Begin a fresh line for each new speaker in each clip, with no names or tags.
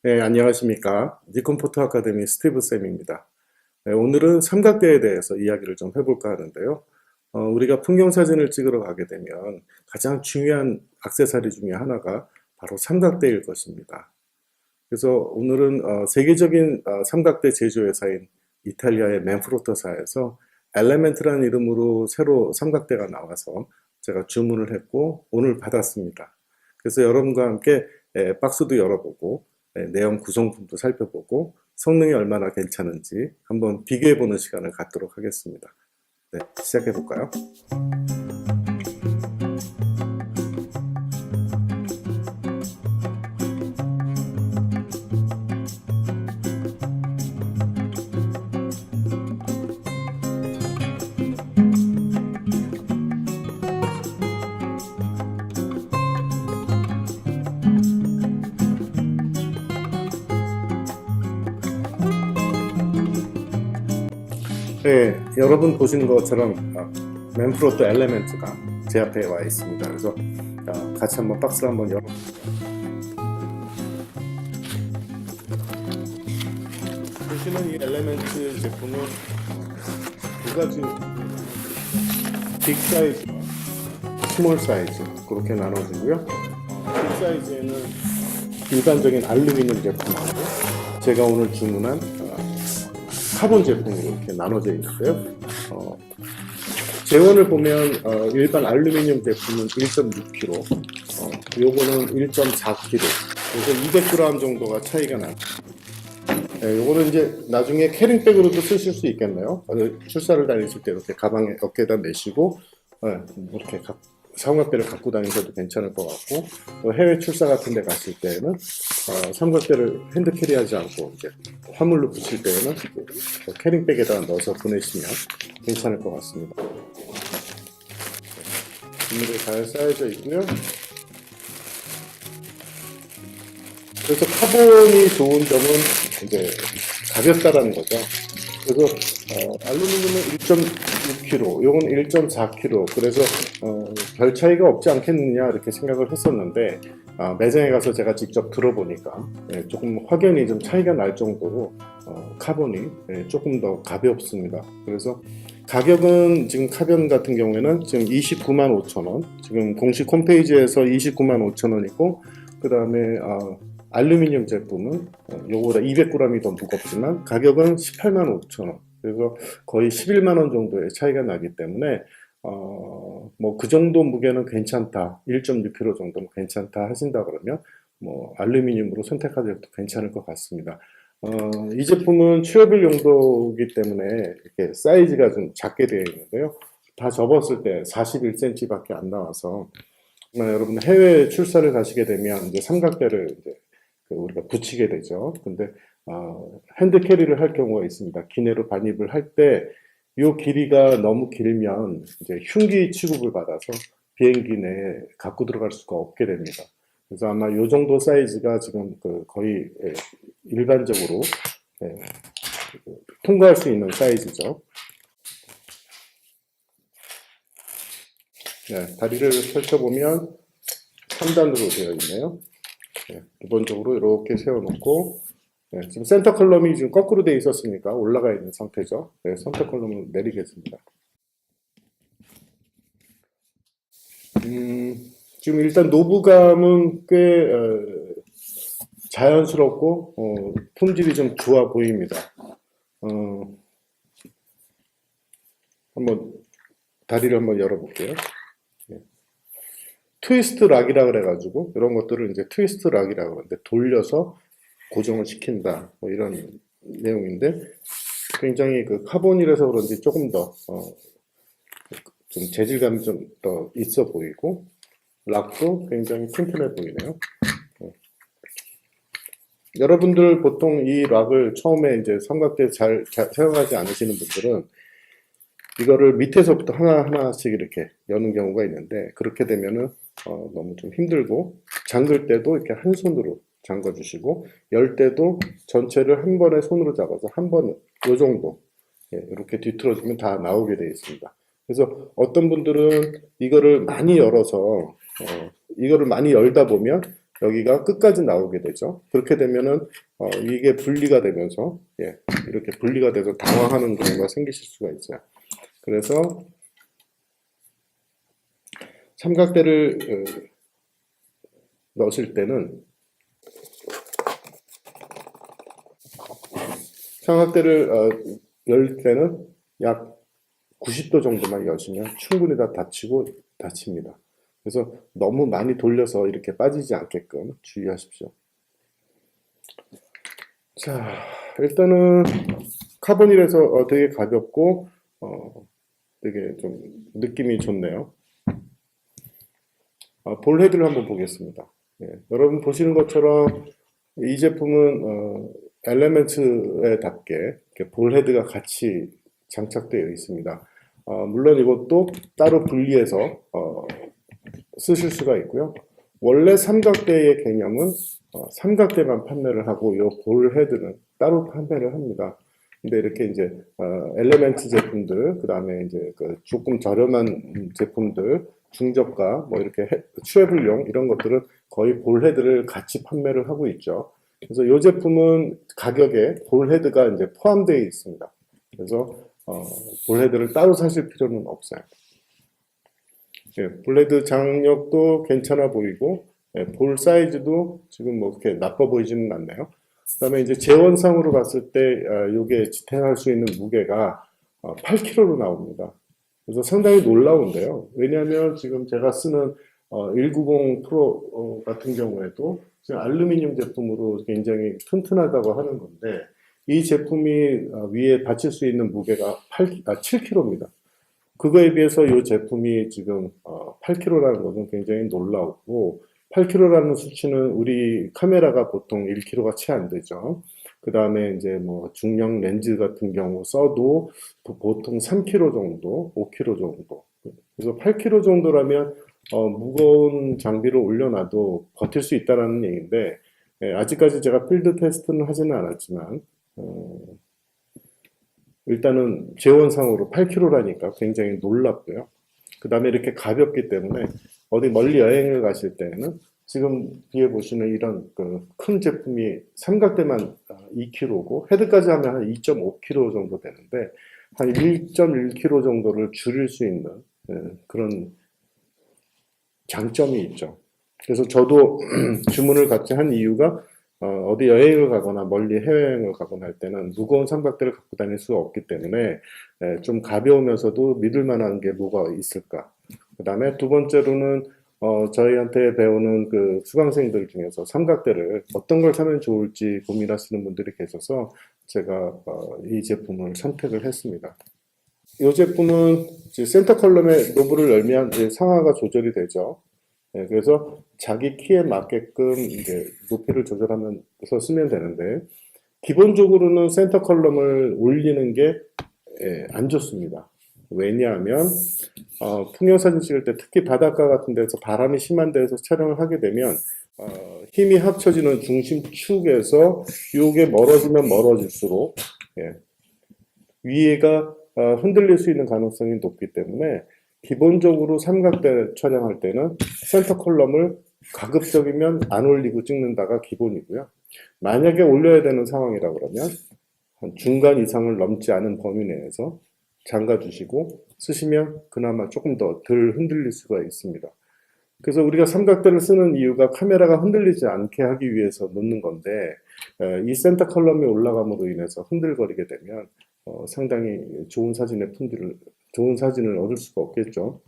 네, 안녕하십니까. 니콘 포토 아카데미 스티브 쌤입니다. 네, 오늘은 삼각대에 대해서 이야기를 좀 해볼까 하는데요. 우리가 풍경 사진을 찍으러 가게 되면 가장 중요한 액세서리 중에 하나가 바로 삼각대일 것입니다. 그래서 오늘은 세계적인 삼각대 제조회사인 이탈리아의 맨프로토사에서 엘레멘트라는 이름으로 새로 삼각대가 나와서 제가 주문을 했고 오늘 받았습니다. 그래서 여러분과 함께 박스도 열어보고 내용 구성품도 살펴보고 성능이 얼마나 괜찮은지 한번 비교해보는 시간을 갖도록 하겠습니다. 네, 시작해볼까요? 네, 여러분 보시는 것처럼 맨프로토 엘레멘트가 제 앞에 와 있습니다. 그래서 같이 한번 박스를 한번 열어볼게요. 보시는 이 엘레멘트 제품은 두 가지 빅 사이즈와 스몰 사이즈 그렇게 나눠지고요. 빅 사이즈에는 일반적인 알루미늄 제품하고 제가 오늘 주문한 카본 제품으로 이렇게 나눠져 있는데요. 재원을 보면 일반 알루미늄 제품은 1.6kg, 요거는 1.4kg, 그래서 200g 정도가 차이가 납니다. 네, 요거는 이제 나중에 캐링백으로도 쓰실 수 있겠네요. 출사를 다니실 때 이렇게 가방에 어깨에다 메시고 이렇게 삼각대를 갖고 다니셔도 괜찮을 것 같고, 또 해외 출사 같은 데 갔을 때는 삼각대를 핸드캐리하지 않고 이제 화물로 붙일 때는 캐링백에다 넣어서 보내시면 괜찮을 것 같습니다. 비닐이 잘 쌓여져 있고요. 그래서 카본이 좋은 점은 이제 가볍다라는 거죠. 그래서 알루미늄은 1.6kg, 요건 1.4kg. 그래서 별 차이가 없지 않겠느냐 이렇게 생각을 했었는데 매장에 가서 제가 직접 들어보니까 조금 확연히 좀 차이가 날 정도로 카본이 조금 더 가볍습니다. 그래서 가격은 지금 카본 같은 경우에는 지금 29만 5천 원, 지금 공식 홈페이지에서 29만 5천 원이고, 그 다음에 알루미늄 제품은 요거보다 200g이 더 무겁지만 가격은 18만 5천 원. 그래서 거의 11만 원 정도의 차이가 나기 때문에 뭐 그 정도 무게는 괜찮다, 1.6kg 정도는 괜찮다 하신다 그러면 뭐 알루미늄으로 선택하셔도 괜찮을 것 같습니다. 이 제품은 취업일 용도이기 때문에 이렇게 사이즈가 좀 작게 되어 있는데요. 다 접었을 때 41cm 밖에 안 나와서 여러분 해외 출사를 가시게 되면 이제 삼각대를 이제 우리가 붙이게 되죠. 근데 핸드 캐리를 할 경우가 있습니다. 기내로 반입을 할 때 이 길이가 너무 길면 이제 흉기 취급을 받아서 비행기 내에 갖고 들어갈 수가 없게 됩니다. 그래서 아마 이 정도 사이즈가 지금 거의 일반적으로 통과할 수 있는 사이즈죠. 네, 다리를 펼쳐보면 3단으로 되어 있네요. 기본적으로 이렇게 세워놓고 지금 센터 컬럼이 지금 거꾸로 되어 있었으니까 올라가 있는 상태죠. 센터 컬럼을 내리겠습니다. 지금 일단 노브감은 꽤 자연스럽고 품질이 좀 좋아 보입니다. 한번 다리를 한번 열어볼게요. 트위스트 락이라 그래가지고 이런 것들을 이제 트위스트 락이라고 하는데 돌려서 고정을 시킨다 뭐 이런 내용인데 굉장히 그 카본이라서 그런지 조금 더 좀 재질감이 좀 더 있어 보이고 락도 굉장히 튼튼해 보이네요. 여러분들 보통 이 락을 처음에 이제 삼각대 잘 사용하지 않으시는 분들은 이거를 밑에서부터 하나하나씩 이렇게 여는 경우가 있는데 그렇게 되면은 너무 좀 힘들고 잠글 때도 이렇게 한 손으로 잠궈 주시고 열 때도 전체를 한 번에 손으로 잡아서 한 번 요 정도 이렇게 뒤틀어주면 다 나오게 되어 있습니다. 그래서 어떤 분들은 이거를 많이 열어서 이거를 많이 열다 보면 여기가 끝까지 나오게 되죠. 그렇게 되면은 이게 분리가 되면서 이렇게 분리가 돼서 당황하는 경우가 생기실 수가 있어요. 그래서 삼각대를 넣으실 때는 삼각대를 열 때는 약 90도 정도만 여시면 충분히 다 닫힙니다. 그래서 너무 많이 돌려서 이렇게 빠지지 않게끔 주의하십시오. 자, 일단은 카본이라서 되게 가볍고 되게 좀 느낌이 좋네요. 볼헤드를 한번 보겠습니다. 여러분 보시는 것처럼 이 제품은 엘레멘츠에 답게 볼헤드가 같이 장착되어 있습니다. 물론 이것도 따로 분리해서 쓰실 수가 있고요. 원래 삼각대의 개념은 삼각대만 판매를 하고 이 볼헤드는 따로 판매를 합니다. 근데 이렇게 이제 엘레멘트 제품들, 그 다음에 이제 그 조금 저렴한 제품들, 중저가, 뭐 이렇게 취업을용 이런 것들은 거의 볼헤드를 같이 판매를 하고 있죠. 그래서 이 제품은 가격에 볼헤드가 이제 포함되어 있습니다. 그래서 볼헤드를 따로 사실 필요는 없어요. 볼헤드 장력도 괜찮아 보이고 볼 사이즈도 지금 뭐 그렇게 나빠 보이지는 않네요. 그다음에 이제 재원상으로 봤을 때 이게 지탱할 수 있는 무게가 8kg로 나옵니다. 그래서 상당히 놀라운데요. 왜냐하면 지금 제가 쓰는 190 프로 같은 경우에도 지금 알루미늄 제품으로 굉장히 튼튼하다고 하는 건데 이 제품이 위에 받칠 수 있는 무게가 7kg입니다. 그거에 비해서 이 제품이 지금 8kg라는 것은 굉장히 놀라웠고 8kg라는 수치는 우리 카메라가 보통 1kg가 채 안 되죠. 그 다음에 이제 뭐 중형 렌즈 같은 경우 써도 보통 3kg 정도, 5kg 정도. 그래서 8kg 정도라면 무거운 장비를 올려놔도 버틸 수 있다는 얘기인데 아직까지 제가 필드 테스트는 하지는 않았지만 일단은 재원상으로 8kg라니까 굉장히 놀랍고요. 그 다음에 이렇게 가볍기 때문에 어디 멀리 여행을 가실 때는 지금 뒤에 보시는 이런 그 큰 제품이 삼각대만 2kg고 헤드까지 하면 한 2.5kg 정도 되는데 한 1.1kg 정도를 줄일 수 있는 그런 장점이 있죠. 그래서 저도 주문을 같이 한 이유가 어디 여행을 가거나 멀리 해외여행을 가거나 할 때는 무거운 삼각대를 갖고 다닐 수가 없기 때문에 좀 가벼우면서도 믿을 만한 게 뭐가 있을까. 그 다음에 두 번째로는 저희한테 배우는 그 수강생들 중에서 삼각대를 어떤 걸 사면 좋을지 고민하시는 분들이 계셔서 제가 이 제품을 선택을 했습니다. 이 제품은 센터 컬럼의 노브를 열면 상하가 조절이 되죠. 그래서 자기 키에 맞게끔 이제 높이를 조절하면서 쓰면 되는데 기본적으로는 센터 컬럼을 올리는 게 안 좋습니다. 왜냐하면 풍경사진 찍을 때 특히 바닷가 같은 데서 바람이 심한 데서 촬영을 하게 되면 힘이 합쳐지는 중심축에서 이게 멀어지면 멀어질수록 위에가 흔들릴 수 있는 가능성이 높기 때문에 기본적으로 삼각대 촬영할 때는 센터 컬럼을 가급적이면 안 올리고 찍는다가 기본이고요. 만약에 올려야 되는 상황이라 그러면 한 중간 이상을 넘지 않은 범위 내에서 잠가 주시고 쓰시면 그나마 조금 더 덜 흔들릴 수가 있습니다. 그래서 우리가 삼각대를 쓰는 이유가 카메라가 흔들리지 않게 하기 위해서 놓는 건데 이 센터 컬럼이 올라감으로 인해서 흔들거리게 되면 상당히 좋은 사진을 얻을 수가 없겠죠.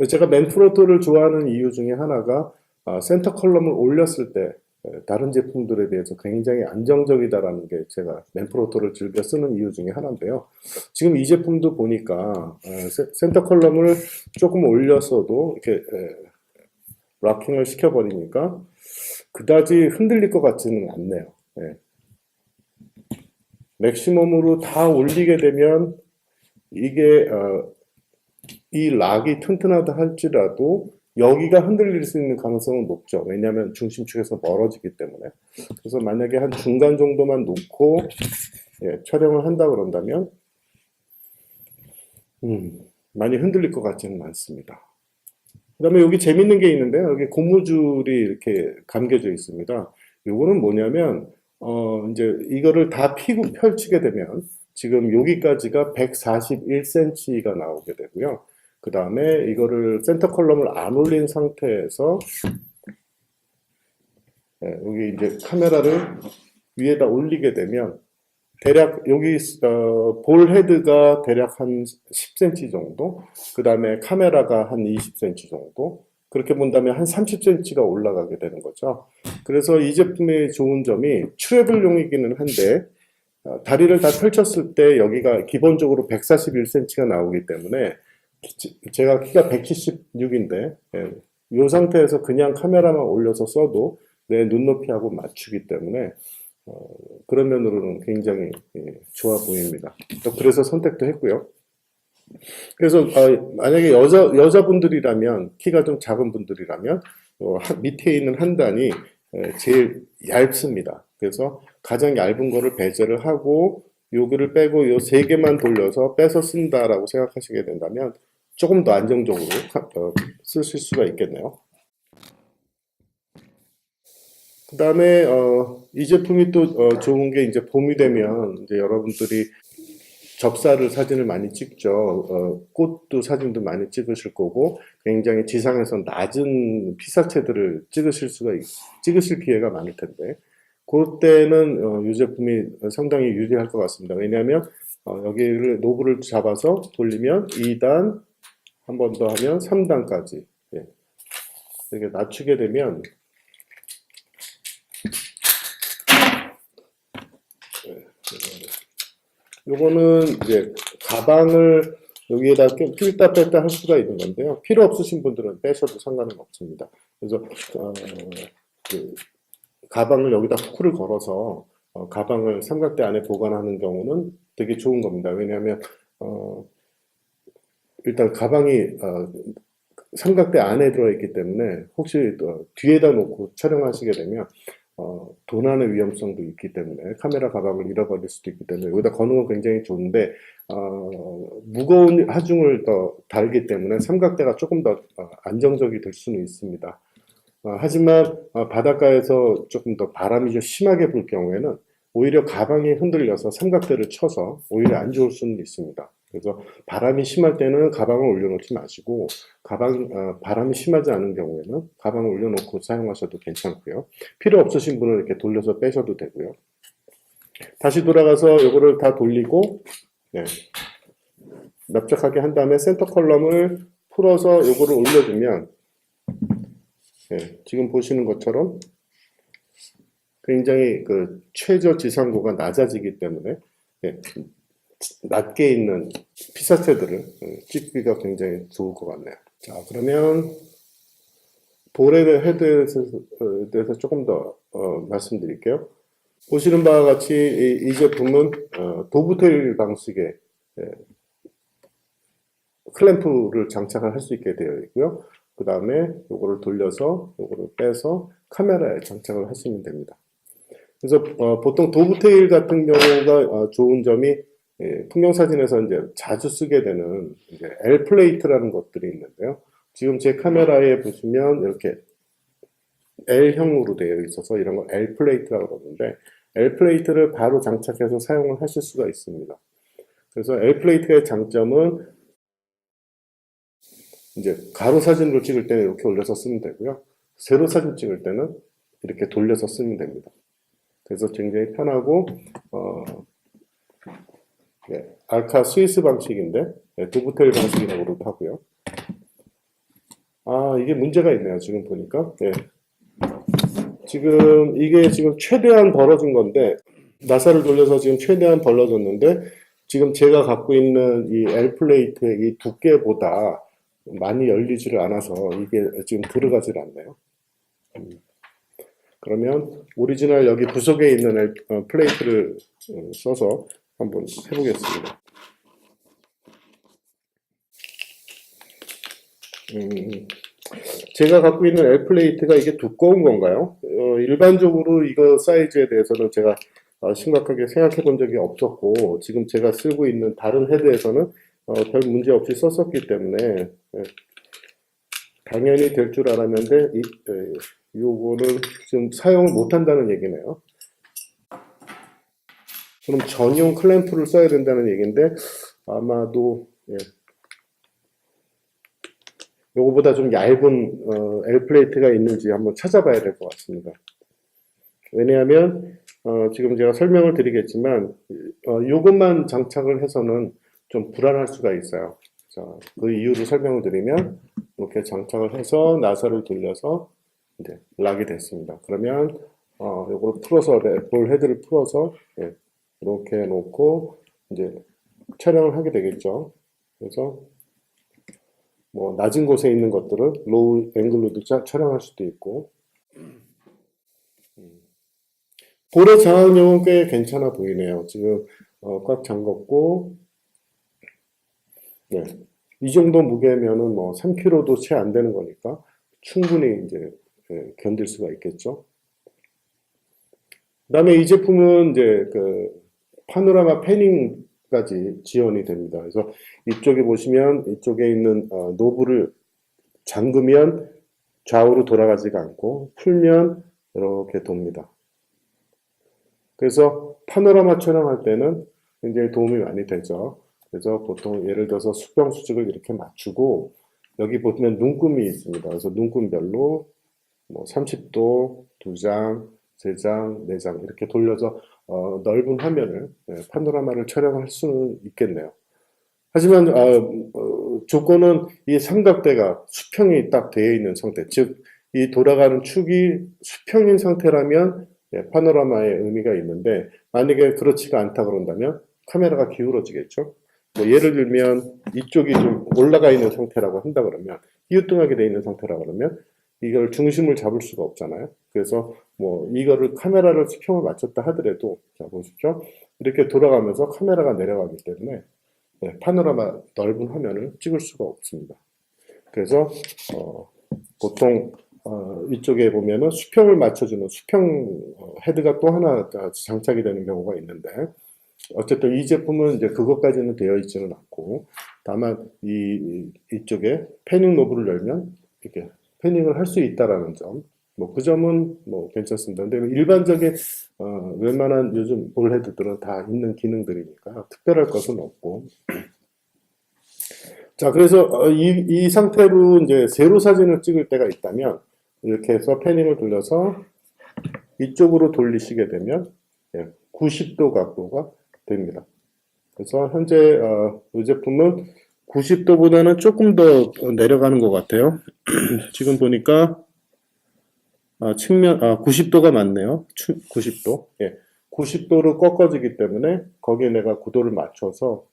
제가 맨프로토를 좋아하는 이유 중에 하나가 센터 컬럼을 올렸을 때 다른 제품들에 비해서 굉장히 안정적이다라는 게 제가 맨프로토를 즐겨 쓰는 이유 중에 하나인데요. 지금 이 제품도 보니까 센터 컬럼을 조금 올렸어도 이렇게 락킹을 시켜버리니까 그다지 흔들릴 것 같지는 않네요. 맥시멈으로 다 올리게 되면 이게 이 락이 튼튼하다 할지라도 여기가 흔들릴 수 있는 가능성은 높죠. 왜냐하면 중심축에서 멀어지기 때문에. 그래서 만약에 한 중간 정도만 놓고 촬영을 한다 그런다면 많이 흔들릴 것 같지는 않습니다. 그다음에 여기 재밌는 게 있는데요. 여기 고무줄이 이렇게 감겨져 있습니다. 요거는 뭐냐면 이제 이거를 다 피고 펼치게 되면 지금 여기까지가 141cm가 나오게 되고요. 그 다음에 이거를 센터 컬럼을 안 올린 상태에서 여기 이제 카메라를 위에다 올리게 되면 대략 여기 볼 헤드가 대략 한 10cm 정도, 그 다음에 카메라가 한 20cm 정도, 그렇게 본다면 한 30cm가 올라가게 되는 거죠. 그래서 이 제품의 좋은 점이 트래블용이기는 한데 다리를 다 펼쳤을 때 여기가 기본적으로 141cm가 나오기 때문에 제가 키가 176인데 이 상태에서 그냥 카메라만 올려서 써도 내 눈높이하고 맞추기 때문에 그런 면으로는 굉장히 좋아 보입니다. 그래서 선택도 했고요. 그래서 만약에 여자분들이라면 키가 좀 작은 분들이라면 밑에 있는 한 단이 제일 얇습니다. 그래서 가장 얇은 거를 배제를 하고 여기를 빼고 요 세 개만 돌려서 빼서 쓴다라고 생각하시게 된다면 조금 더 안정적으로 쓰실 수가 있겠네요. 그 다음에 이 제품이 또 좋은 게 이제 봄이 되면 이제 여러분들이 접사를 사진을 많이 찍죠. 꽃도 사진도 많이 찍으실 거고 굉장히 지상에서 낮은 피사체들을 찍으실 기회가 많을 텐데 그때는 이 제품이 상당히 유리할 것 같습니다. 왜냐하면 여기를 노브를 잡아서 돌리면 2단, 한 번 더 하면 3단까지 이렇게 낮추게 되면 요거는 이제 가방을 여기에다 낄다 뺐다 할 수가 있는 건데요. 필요 없으신 분들은 빼셔도 상관은 없습니다. 그래서 그 가방을 여기다 후크를 걸어서 가방을 삼각대 안에 보관하는 경우는 되게 좋은 겁니다. 왜냐하면 일단 가방이 삼각대 안에 들어있기 때문에 혹시 뒤에다 놓고 촬영하시게 되면 도난의 위험성도 있기 때문에 카메라 가방을 잃어버릴 수도 있기 때문에 여기다 거는 건 굉장히 좋은데 무거운 하중을 더 달기 때문에 삼각대가 조금 더 안정적이 될 수는 있습니다. 하지만 바닷가에서 조금 더 바람이 좀 심하게 불 경우에는 오히려 가방이 흔들려서 삼각대를 쳐서 오히려 안 좋을 수는 있습니다. 그래서 바람이 심할 때는 가방을 올려놓지 마시고 바람이 심하지 않은 경우에는 가방을 올려놓고 사용하셔도 괜찮고요. 필요 없으신 분은 이렇게 돌려서 빼셔도 되고요. 다시 돌아가서 이거를 다 돌리고 납작하게 한 다음에 센터 컬럼을 풀어서 이거를 올려주면 지금 보시는 것처럼 굉장히 그 최저 지상고가 낮아지기 때문에 낮게 있는 피사체들을 찍기가 굉장히 좋을 것 같네요. 자, 그러면 볼의 헤드에 대해서 조금 더 말씀드릴게요. 보시는 바와 같이 이 제품은 도브테일 방식의 클램프를 장착을 할 수 있게 되어 있고요. 그 다음에 요거를 돌려서 요거를 빼서 카메라에 장착을 하시면 됩니다. 그래서 보통 도브테일 같은 경우가 좋은 점이 풍경 사진에서 이제 자주 쓰게 되는 이제 L 플레이트라는 것들이 있는데요. 지금 제 카메라에 보시면 이렇게 L형으로 되어 있어서 이런 걸 L 플레이트라고 그러는데 L 플레이트를 바로 장착해서 사용을 하실 수가 있습니다. 그래서 L 플레이트의 장점은 이제 가로 사진으로 찍을 때는 이렇게 올려서 쓰면 되고요. 세로 사진 찍을 때는 이렇게 돌려서 쓰면 됩니다. 그래서 굉장히 편하고 알카 스위스 방식인데 도브테일 방식이라고도 하고요. 이게 문제가 있네요. 지금 보니까 지금 이게 지금 최대한 벌어진 건데 나사를 돌려서 지금 최대한 벌어졌는데 지금 제가 갖고 있는 이 L 플레이트의 이 두께보다 많이 열리지를 않아서 이게 지금 들어가질 않네요. 그러면 오리지널 여기 부속에 있는 플레이트를 써서 한번 해보겠습니다. 제가 갖고 있는 L 플레이트가 이게 두꺼운 건가요? 일반적으로 이거 사이즈에 대해서는 제가 심각하게 생각해 본 적이 없었고 지금 제가 쓰고 있는 다른 헤드에서는 별 문제 없이 썼었기 때문에 당연히 될 줄 알았는데 요거는 지금 사용을 못한다는 얘기네요. 그럼 전용 클램프를 써야 된다는 얘기인데 아마도 요거보다 좀 얇은 L 플레이트가 있는지 한번 찾아봐야 될 것 같습니다. 왜냐하면 지금 제가 설명을 드리겠지만 요것만 장착을 해서는 좀 불안할 수가 있어요. 자, 그 이유를 설명을 드리면 이렇게 장착을 해서 나사를 돌려서 이제 락이 됐습니다. 그러면 요걸 풀어서 볼 헤드를 풀어서 이렇게 놓고 이제 촬영을 하게 되겠죠. 그래서 뭐 낮은 곳에 있는 것들을 로우 앵글로도 촬영할 수도 있고 볼의 장악력은 꽤 괜찮아 보이네요. 지금 꽉 잠궜고 이 정도 무게면은 뭐 3kg도 채 안 되는 거니까 충분히 이제 견딜 수가 있겠죠. 그다음에 이 제품은 이제 그 파노라마 패닝까지 지원이 됩니다. 그래서 이쪽에 보시면 이쪽에 있는 노브를 잠그면 좌우로 돌아가지가 않고 풀면 이렇게 돕니다. 그래서 파노라마 촬영할 때는 굉장히 도움이 많이 되죠. 그래서 보통 예를 들어서 수평 수직을 이렇게 맞추고 여기 보면 눈금이 있습니다. 그래서 눈금별로 뭐 30도, 2장, 3장, 4장 이렇게 돌려서 넓은 화면을 파노라마를 촬영할 수는 있겠네요. 하지만 조건은 이 삼각대가 수평이 딱 되어 있는 상태, 즉 이 돌아가는 축이 수평인 상태라면 파노라마의 의미가 있는데 만약에 그렇지가 않다 그런다면 카메라가 기울어지겠죠. 뭐 예를 들면 이쪽이 좀 올라가 있는 상태라고 한다 그러면 휘우뚱하게 되어 있는 상태라고 그러면 이걸 중심을 잡을 수가 없잖아요. 그래서 뭐 이거를 카메라를 수평을 맞췄다 하더라도 자 보십시오. 이렇게 돌아가면서 카메라가 내려가기 때문에 파노라마 넓은 화면을 찍을 수가 없습니다. 그래서 보통 이쪽에 보면은 수평을 맞춰주는 수평 헤드가 또 하나 장착이 되는 경우가 있는데 어쨌든 이 제품은 이제 그것까지는 되어 있지는 않고 다만 이쪽에 패닝 노브를 열면 이렇게 패닝을 할 수 있다라는 점, 뭐 그 점은 뭐 괜찮습니다. 근데 일반적인 웬만한 요즘 볼 헤드들은 다 있는 기능들이니까 특별할 것은 없고. 자, 그래서 이 상태로 이제 세로 사진을 찍을 때가 있다면 이렇게 해서 패닝을 돌려서 이쪽으로 돌리시게 되면 90도 각도가 됩니다. 그래서 현재 이 제품은 90도보다는 조금 더 내려가는 것 같아요. 지금 보니까 측면 90도가 맞네요. 90도. 90도로 꺾어지기 때문에 거기에 내가 구도를 맞춰서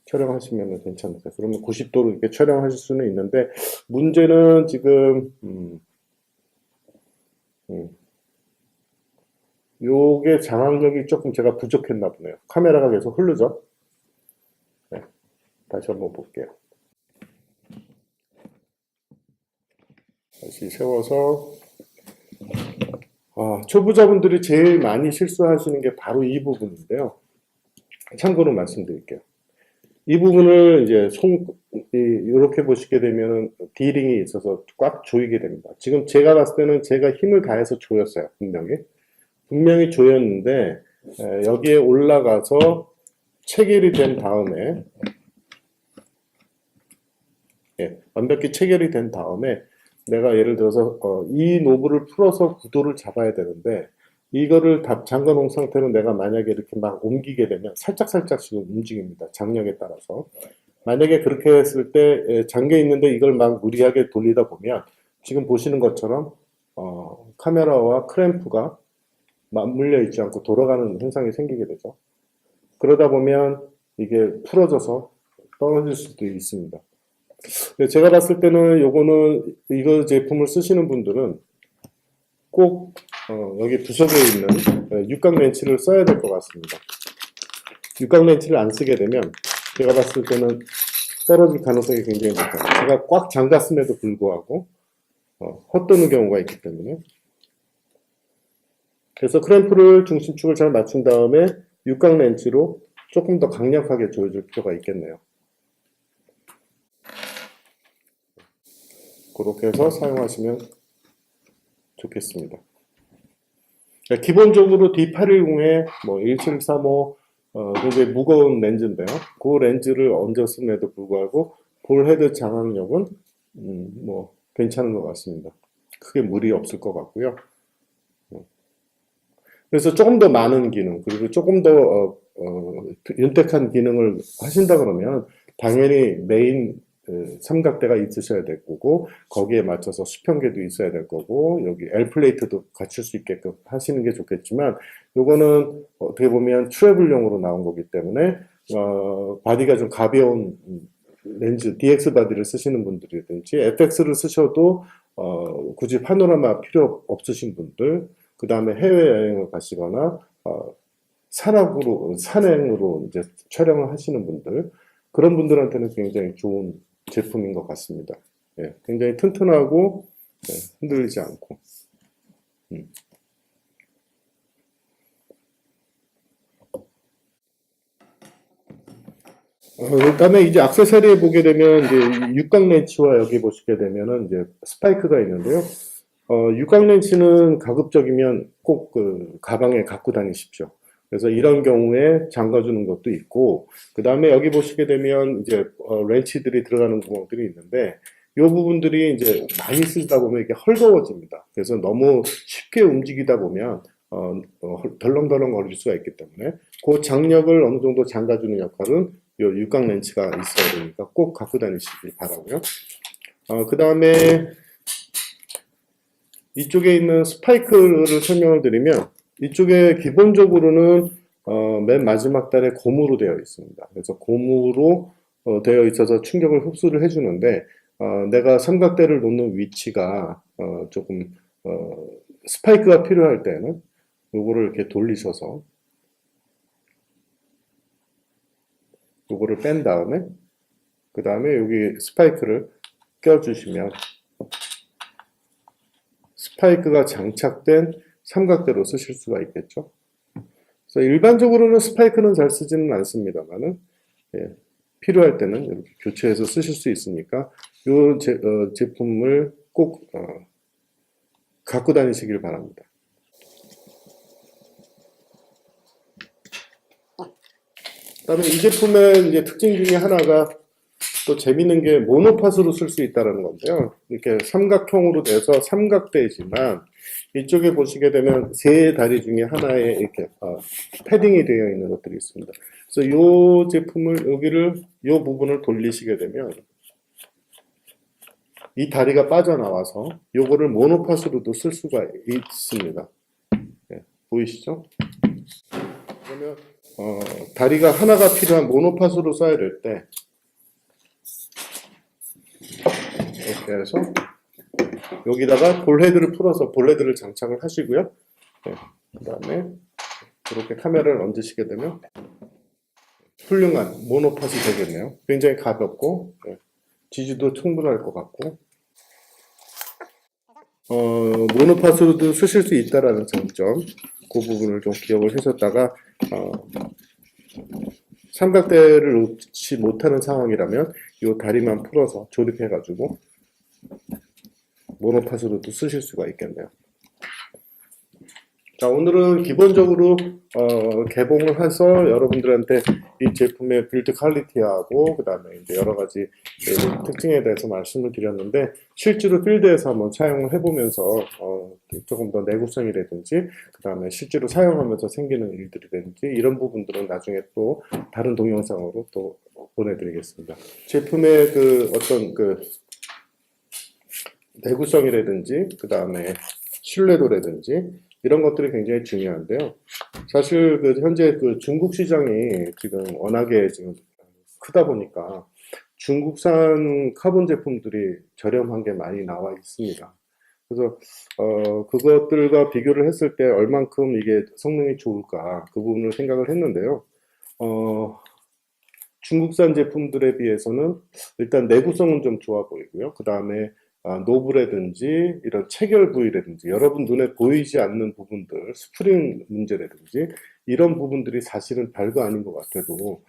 촬영하시면 괜찮으세요. 그러면 90도로 이렇게 촬영하실 수는 있는데 문제는 지금 요게 장악력이 조금 제가 부족했나 보네요. 카메라가 계속 흐르죠. 다시 한번 볼게요. 다시 세워서 초보자분들이 제일 많이 실수하시는 게 바로 이 부분인데요. 참고로 말씀드릴게요. 이 부분을 이제 이렇게 보시게 되면 디링이 있어서 꽉 조이게 됩니다. 지금 제가 봤을 때는 제가 힘을 다해서 조였어요. 분명히 조였는데 여기에 올라가서 체결이 된 다음에 완벽히 체결이 된 다음에 내가 예를 들어서 이 노브를 풀어서 구도를 잡아야 되는데 이거를 다 잠가 놓은 상태로 내가 만약에 이렇게 막 옮기게 되면 살짝씩 움직입니다. 장력에 따라서. 만약에 그렇게 했을 때 잠겨 있는데 이걸 막 무리하게 돌리다 보면 지금 보시는 것처럼 카메라와 크램프가 맞물려 있지 않고 돌아가는 현상이 생기게 되죠. 그러다 보면 이게 풀어져서 떨어질 수도 있습니다. 제가 봤을 때는 이거 제품을 쓰시는 분들은 꼭 여기 부속에 있는 육각 렌치를 써야 될 것 같습니다. 육각 렌치를 안 쓰게 되면 제가 봤을 때는 떨어질 가능성이 굉장히 높아요. 제가 꽉 잠갔음에도 불구하고 헛도는 경우가 있기 때문에 그래서 크램프를 중심축을 잘 맞춘 다음에 육각 렌치로 조금 더 강력하게 조여줄 필요가 있겠네요. 그렇게 해서 사용하시면 좋겠습니다. 기본적으로 D810에 뭐 1735 굉장히 무거운 렌즈인데요. 그 렌즈를 얹었음에도 불구하고 볼 헤드 장악력은 뭐 괜찮은 것 같습니다. 크게 무리 없을 것 같고요. 그래서 조금 더 많은 기능, 그리고 조금 더 윤택한 기능을 하신다 그러면 당연히 메인 삼각대가 있으셔야 될 거고, 거기에 맞춰서 수평계도 있어야 될 거고, 여기 L 플레이트도 갖출 수 있게끔 하시는 게 좋겠지만, 요거는 어떻게 보면 트래블용으로 나온 거기 때문에 바디가 좀 가벼운 렌즈 DX 바디를 쓰시는 분들이든지 FX를 쓰셔도 굳이 파노라마 필요 없으신 분들, 그 다음에 해외여행을 가시거나 산행으로 이제 촬영을 하시는 분들, 그런 분들한테는 굉장히 좋은 제품인 것 같습니다. 예, 굉장히 튼튼하고 흔들리지 않고. 그다음에 이제 액세서리에 보게 되면 이제 육각 렌치와 여기 보시게 되면은 이제 스파이크가 있는데요. 육각 렌치는 가급적이면 꼭 그 가방에 갖고 다니십시오. 그래서 이런 경우에 잠가주는 것도 있고, 그 다음에 여기 보시게 되면 이제 렌치들이 들어가는 구멍들이 있는데, 이 부분들이 이제 많이 쓰다 보면 이게 헐거워집니다. 그래서 너무 쉽게 움직이다 보면 덜렁덜렁 거릴 수가 있기 때문에 그 장력을 어느 정도 잠가주는 역할은 이 육각 렌치가 있어야 되니까 꼭 갖고 다니시길 바라고요. 그 다음에 이쪽에 있는 스파이크를 설명을 드리면, 이쪽에 기본적으로는 맨 마지막 단에 고무로 되어 있습니다. 그래서 고무로 되어 있어서 충격을 흡수를 해주는데, 내가 삼각대를 놓는 위치가 조금 스파이크가 필요할 때는 요거를 이렇게 돌리셔서 요거를 뺀 다음에 그 다음에 여기 스파이크를 껴주시면 스파이크가 장착된 삼각대로 쓰실 수가 있겠죠. 그래서 일반적으로는 스파이크는 잘 쓰지는 않습니다만은 필요할 때는 이렇게 교체해서 쓰실 수 있으니까 이 제품을 꼭 갖고 다니시길 바랍니다. 그다음에 이 제품의 이제 특징 중에 하나가 또 재밌는 게 모노팟으로 쓸 수 있다는 건데요. 이렇게 삼각형으로 돼서 삼각대지만 이쪽에 보시게 되면 세 다리 중에 하나에 이렇게 패딩이 되어 있는 것들이 있습니다. 그래서 이 제품을 이 부분을 돌리시게 되면 이 다리가 빠져나와서 요거를 모노팟으로도 쓸 수가 있습니다. 네, 보이시죠? 그러면 다리가 하나가 필요한 모노팟으로 써야 될 때 이렇게 해서 여기다가 볼헤드를 풀어서 볼헤드를 장착을 하시고요. 네, 그 다음에 이렇게 카메라를 얹으시게 되면 훌륭한 모노팟이 되겠네요. 굉장히 가볍고 지지도 충분할 것 같고 모노팟으로도 쓰실 수 있다라는 장점, 그 부분을 좀 기억을 하셨다가 삼각대를 놓지 못하는 상황이라면 이 다리만 풀어서 조립해가지고 모노팟으로도 쓰실 수가 있겠네요. 자, 오늘은 기본적으로 개봉을 해서 여러분들한테 이 제품의 빌드 퀄리티하고 그 다음에 이제 여러 가지 특징에 대해서 말씀을 드렸는데, 실제로 필드에서 한번 사용을 해보면서 조금 더 내구성이라든지 그 다음에 실제로 사용하면서 생기는 일들이라든지 이런 부분들은 나중에 또 다른 동영상으로 또 보내드리겠습니다. 제품의 그 어떤 그 내구성이라든지 그 다음에 신뢰도라든지 이런 것들이 굉장히 중요한데요. 사실 그 현재 그 중국 시장이 지금 워낙에 지금 크다 보니까 중국산 카본 제품들이 저렴한 게 많이 나와 있습니다. 그래서 그것들과 비교를 했을 때 얼만큼 이게 성능이 좋을까, 그 부분을 생각을 했는데요. 중국산 제품들에 비해서는 일단 내구성은 좀 좋아 보이고요. 그 다음에 노브라든지 이런 체결 부위라든지 여러분 눈에 보이지 않는 부분들, 스프링 문제라든지 이런 부분들이 사실은 별거 아닌 것 같아도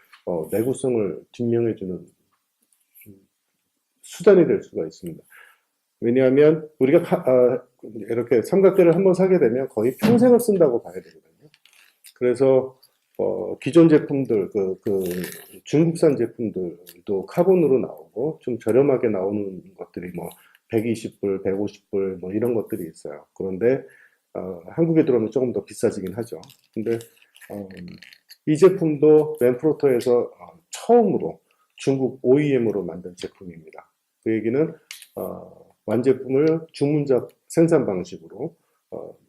내구성을 증명해주는 수단이 될 수가 있습니다. 왜냐하면 우리가 이렇게 삼각대를 한번 사게 되면 거의 평생을 쓴다고 봐야 되거든요. 그래서 기존 제품들, 중국산 제품들도 카본으로 나오고 좀 저렴하게 나오는 것들이 뭐 120불, 150불 뭐 이런 것들이 있어요. 그런데 한국에 들어오면 조금 더 비싸지긴 하죠. 근데 이 제품도 맨프로터에서 처음으로 중국 OEM으로 만든 제품입니다. 그 얘기는 완제품을 주문작 생산 방식으로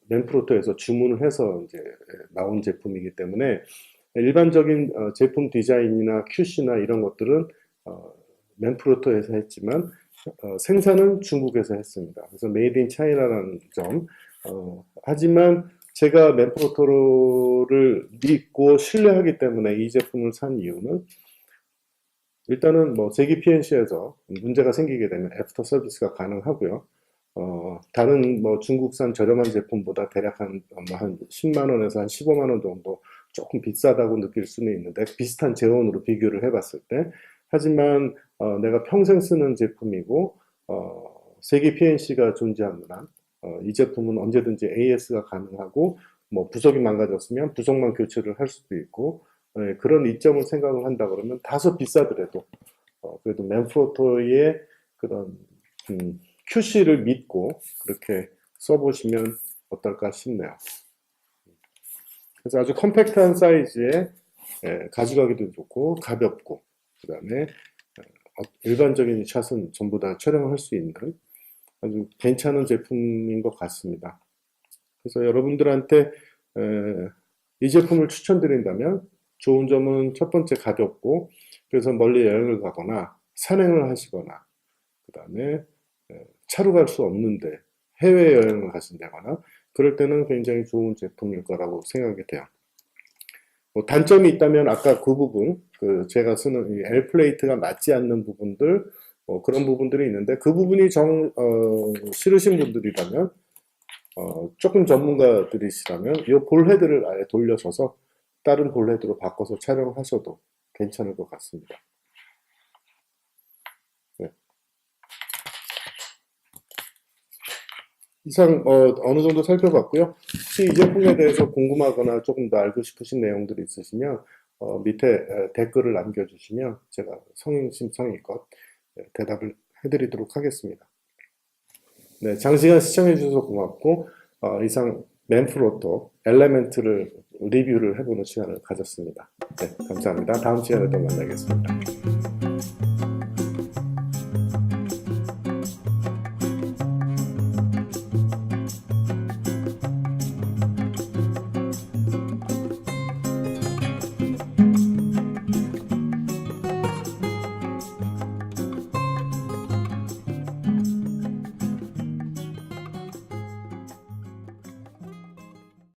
맨프로터에서 주문을 해서 이제 나온 제품이기 때문에 일반적인 제품 디자인이나 QC나 이런 것들은 맨프로터에서 했지만 생산은 중국에서 했습니다. 그래서 메이드 인 차이나라는 점. 하지만 제가 맨프로터를 믿고 신뢰하기 때문에 이 제품을 산 이유는 일단은 뭐 제기 PNC에서 문제가 생기게 되면 애프터 서비스가 가능하고요. 다른 뭐 중국산 저렴한 제품보다 대략 한 10만 원에서 한 15만 원 정도 조금 비싸다고 느낄 수는 있는데 비슷한 재원으로 비교를 해봤을 때 하지만 내가 평생 쓰는 제품이고 세계 PNC가 존재하는 한 이 제품은 언제든지 AS가 가능하고 뭐 부속이 망가졌으면 부속만 교체를 할 수도 있고 그런 이점을 생각을 한다 그러면 다소 비싸더라도 그래도 맨프로터의 그런 QC를 믿고 그렇게 써보시면 어떨까 싶네요. 그래서 아주 컴팩트한 사이즈에 가져가기도 좋고 가볍고 그 다음에 일반적인 샷은 전부 다 촬영할 수 있는 아주 괜찮은 제품인 것 같습니다. 그래서 여러분들한테 이 제품을 추천드린다면 좋은 점은 첫 번째 가볍고 그래서 멀리 여행을 가거나 산행을 하시거나 그 다음에 차로 갈 수 없는데 해외여행을 가신다거나 그럴 때는 굉장히 좋은 제품일 거라고 생각이 돼요. 뭐 단점이 있다면 아까 그 부분, 제가 쓰는 이 L 플레이트가 맞지 않는 부분들, 그런 부분들이 있는데 그 부분이 싫으신 분들이라면 조금 전문가들이시라면 이 볼헤드를 아예 돌려서서 다른 볼헤드로 바꿔서 촬영을 하셔도 괜찮을 것 같습니다. 네. 이상 어느 정도 살펴봤고요. 혹시 이 제품에 대해서 궁금하거나 조금 더 알고 싶으신 내용들이 있으시면 밑에 댓글을 남겨주시면 제가 성심성의껏 대답을 해드리도록 하겠습니다. 네, 장시간 시청해주셔서 고맙고 이상 맨프로터 엘레멘트를 리뷰를 해보는 시간을 가졌습니다. 네, 감사합니다. 다음 시간에 또 만나겠습니다.